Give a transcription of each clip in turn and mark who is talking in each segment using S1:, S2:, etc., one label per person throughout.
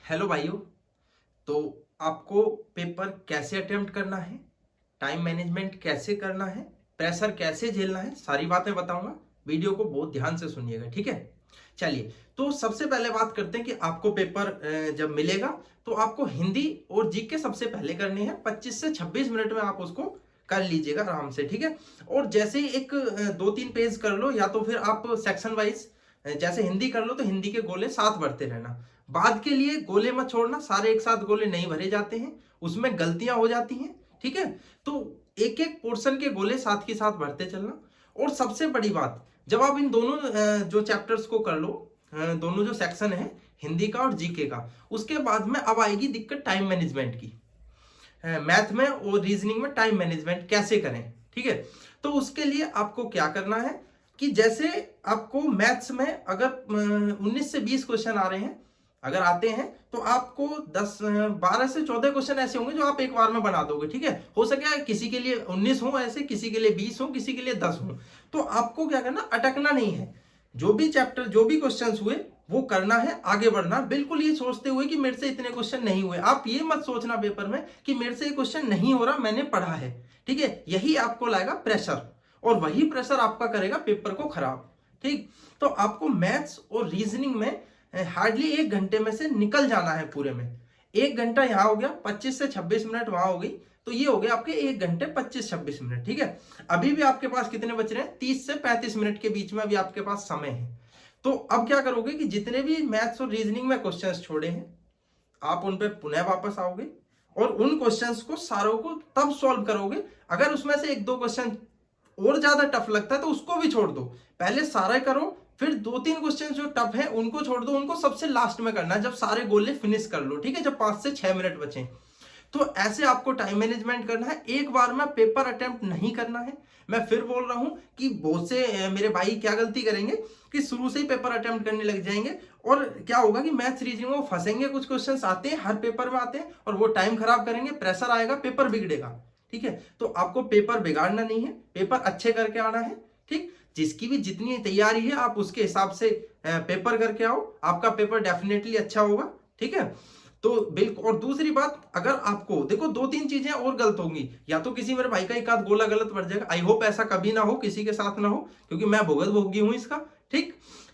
S1: Hello भाइयों। तो आपको पेपर कैसे अटेम्प्ट करना है, टाइम मैनेजमेंट कैसे करना है, प्रेशर कैसे झेलना है, सारी बातें बताऊंगा। वीडियो को बहुत ध्यान से सुनिएगा, ठीक है। चलिए, तो सबसे पहले बात करते हैं कि आपको पेपर जब मिलेगा तो आपको हिंदी और जीके सबसे पहले करनी है। 25 से 26 मिनट में आप उसको कर लीजिएगा आराम से, ठीक है। और जैसे ही एक 2-3 पेज कर लो, या तो फिर आप सेक्शन वाइज जैसे हिंदी कर लो तो हिंदी के गोले साथ भरते रहना। बाद के लिए गोले मत छोड़ना, सारे एक साथ गोले नहीं भरे जाते हैं, उसमें गलतियां हो जाती हैं, ठीक है। तो एक एक पोर्शन के गोले साथ के साथ भरते चलना। और सबसे बड़ी बात, जब आप इन दोनों जो चैप्टर्स को कर लो, दोनों जो सेक्शन है हिंदी का और जीके का, उसके बाद में अब आएगी दिक्कत टाइम मैनेजमेंट की। मैथ में और रीजनिंग में टाइम मैनेजमेंट कैसे करें, ठीक है। तो उसके लिए आपको क्या करना है कि जैसे आपको मैथ्स में अगर 19 से 20 क्वेश्चन आ रहे हैं, अगर आते हैं तो आपको 12 से 14 क्वेश्चन ऐसे होंगे जो आप एक बार में बना दोगे, ठीक है। हो सके किसी के लिए 19 हो ऐसे, किसी के लिए 20 हो, किसी के लिए 10 हो। तो आपको क्या करना, अटकना नहीं है। जो भी चैप्टर, जो भी क्वेश्चंस हुए वो करना है, आगे बढ़ना। बिल्कुल ये सोचते हुए कि मेरे से इतने क्वेश्चन नहीं हुए। आप ये मत सोचना पेपर में कि मेरे से ये क्वेश्चन नहीं हो रहा, मैंने पढ़ा है, ठीक है। यही आपको लाएगा प्रेशर, और वही प्रेशर आपका करेगा पेपर को खराब, ठीक। तो आपको मैथ्स और रीजनिंग में हार्डली 1 घंटे में से निकल जाना है पूरे में। 1 घंटा यहाँ हो गया, 25 से 26 मिनट वहां हो गई, तो ये हो गया आपके 1 घंटे 25-26 मिनट, ठीक है। अभी भी आपके पास कितने बच रहे हैं, 30 से 35 मिनट के बीच में अभी आपके पास समय है। तो अब क्या करोगे कि जितने भी मैथ्स और रीजनिंग में क्वेश्चंस छोड़े हैं, आप उन पे पुनः वापस आओगे और उन क्वेश्चंस को सारों को तब सॉल्व करोगे। अगर उसमें से 1-2 क्वेश्चन और ज्यादा टफ लगता है तो उसको भी छोड़ दो, पहले सारे करो, फिर 2-3 क्वेश्चन जो टफ है उनको छोड़ दो, उनको सबसे लास्ट में करना है जब सारे गोले फिनिश कर लो, ठीक है, जब 5 से 6 मिनट बचे। तो ऐसे आपको टाइम मैनेजमेंट करना है, एक बार में पेपर अटेम्प्ट नहीं करना है। मैं फिर बोल रहा हूं कि बहुत से मेरे भाई क्या गलती करेंगे कि शुरू से ही पेपर अटेम्प्ट करने लग जाएंगे, और क्या होगा कि मैथ्स रीजनिंग में फंसेंगे। कुछ क्वेश्चंस आते हैं, हर पेपर में आते हैं, और वो टाइम खराब करेंगे, प्रेशर आएगा, पेपर बिगड़ेगा, ठीक है। तो आपको पेपर बिगाड़ना नहीं है, पेपर अच्छे करके आना है, ठीक। जिसकी भी जितनी तैयारी है आप उसके हिसाब से पेपर करके आओ, आपका पेपर डेफिनेटली अच्छा होगा, ठीक है। तो बिल्कुल। और दूसरी बात, अगर आपको देखो 2-3 चीजें और गलत होंगी, या तो किसी मेरे भाई का एक आध गोला गलत पड़ जाएगा, आई होप ऐसा कभी ना हो, किसी के साथ ना हो, क्योंकि मैं भुगत भोगी हूं इसका, ठीक।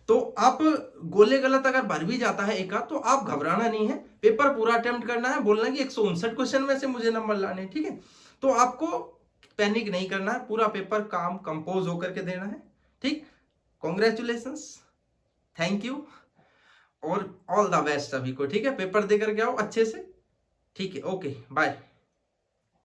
S1: तो आप गोले गलत अगर भर भी जाता है एक आध, तो आप घबराना नहीं है, पेपर पूरा अटेम्प्ट करना है, बोलना कि 159 क्वेश्चन में से मुझे नंबर लाने, ठीक है। तो आपको पैनिक नहीं करना है, पूरा पेपर काम कंपोज होकर के देना है, ठीक। कॉन्ग्रेचुलेशंस, थैंक यू, और ऑल द बेस्ट सभी को, ठीक है। पेपर दे करके आओ अच्छे से, ठीक है। Okay, bye.